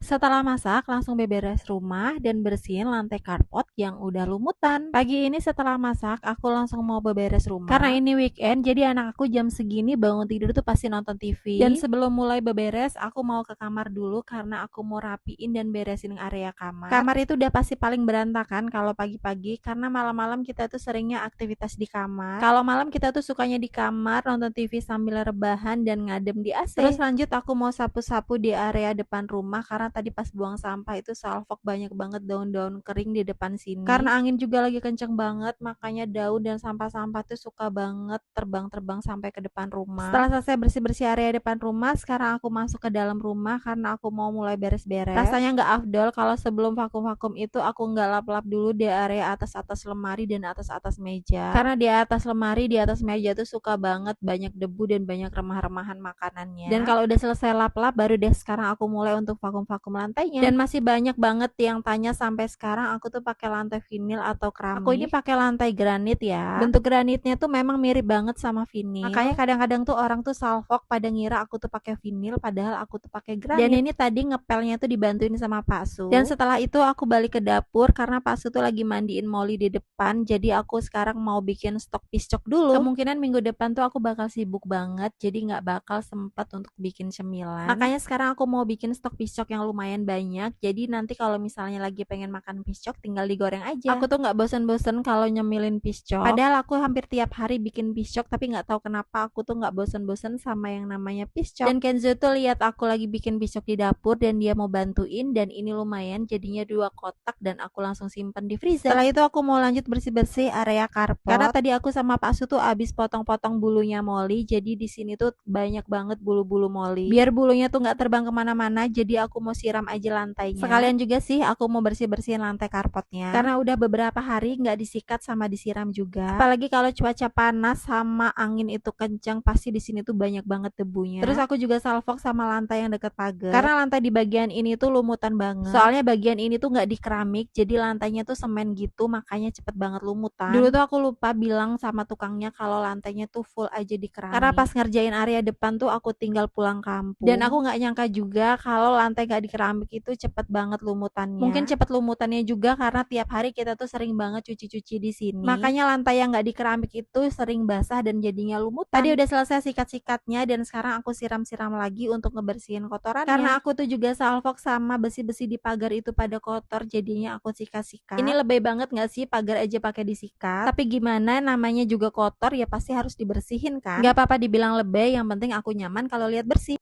Setelah masak, langsung beberes rumah dan bersihin lantai karpet yang udah lumutan. Pagi ini setelah masak, aku langsung mau beberes rumah. Karena ini weekend, jadi anak aku jam segini bangun tidur tuh pasti nonton TV. Dan sebelum mulai beberes, aku mau ke kamar dulu karena aku mau rapiin dan beresin area kamar. Kamar itu udah pasti paling berantakan kalau pagi-pagi karena malam-malam kita tuh seringnya aktivitas di kamar. Kalau malam kita tuh sukanya di kamar nonton TV sambil rebahan dan ngadem di AC. Terus lanjut aku mau sapu-sapu di area depan rumah karena tadi pas buang sampah itu salfok banyak banget daun-daun kering di depan sini. Karena angin juga lagi kenceng banget, makanya daun dan sampah-sampah tuh suka banget terbang-terbang sampai ke depan rumah. Setelah selesai bersih-bersih area depan rumah, sekarang aku masuk ke dalam rumah karena aku mau mulai beres-beres. Rasanya nggak afdol kalau sebelum vakum-vakum itu aku nggak lap-lap dulu di area atas-atas lemari dan atas-atas meja. Karena di atas lemari, di atas meja tuh suka banget banyak debu dan banyak remah-remahan makanannya. Dan kalau udah selesai lap-lap, baru deh sekarang aku mulai untuk vakum lantainya. Dan masih banyak banget yang tanya sampai sekarang aku tuh pakai lantai vinil atau keramik. Aku ini pakai lantai granit ya. Bentuk granitnya tuh memang mirip banget sama vinil. Makanya kadang-kadang tuh orang tuh salfok pada ngira aku tuh pakai vinil padahal aku tuh pakai granit. Dan ini tadi ngepelnya tuh dibantuin sama Pak Su. Dan setelah itu aku balik ke dapur karena Pak Su tuh lagi mandiin Molly di depan. Jadi aku sekarang mau bikin stok piscok dulu. Kemungkinan minggu depan tuh aku bakal sibuk banget. Jadi nggak bakal sempat untuk bikin cemilan. Makanya sekarang aku mau bikin stok piscok yang lumayan banyak. Jadi nanti kalau misalnya lagi pengen makan piscok tinggal digoreng aja. Aku tuh nggak bosen-bosen kalau nyemilin piscok. Padahal aku hampir tiap hari bikin piscok, tapi nggak tahu kenapa aku tuh nggak bosen-bosen sama yang namanya piscok. Dan Kenzo tuh lihat aku lagi bikin piscok di dapur dan dia mau bantuin, dan ini lumayan jadinya 2 kotak dan aku langsung simpen di freezer. Setelah itu aku mau lanjut bersih-bersih area karpet. Karena tadi aku sama Pak Su tuh abis potong-potong bulunya Molly, jadi di sini tuh banyak banget bulu-bulu Molly. Biar bulunya tuh nggak terbang kemana-mana, jadi aku mau siram aja lantainya. Sekalian juga sih aku mau bersih-bersihin lantai karpetnya karena udah beberapa hari nggak disikat sama disiram juga. Apalagi kalau cuaca panas sama angin itu kencang, pasti di sini tuh banyak banget debunya. Terus aku juga salfok sama lantai yang deket pagar karena lantai di bagian ini tuh lumutan banget. Soalnya bagian ini tuh nggak di keramik, jadi lantainya tuh semen gitu, makanya cepet banget lumutan. Dulu tuh aku lupa bilang sama tukangnya kalau lantainya tuh full aja di keramik. Karena pas ngerjain area depan tuh aku tinggal pulang kampung. Dan aku nggak nyangka juga kalau lantai nggak di keramik itu cepet banget lumutannya. Mungkin cepet lumutannya juga karena tiap hari kita tuh sering banget cuci-cuci di sini. Makanya lantai yang nggak di keramik itu sering basah dan jadinya lumutan. Tadi udah selesai sikat-sikatnya dan sekarang aku siram-siram lagi untuk ngebersihin kotorannya. Karena aku tuh juga salfok sama besi-besi di pagar itu pada kotor, jadinya aku sikat-sikat. Ini lebay banget nggak sih pagar aja pakai disikat? Tapi gimana, namanya juga kotor ya pasti harus dibersihin kan? Nggak apa-apa dibilang lebay, yang penting aku nyaman kalau lihat bersih.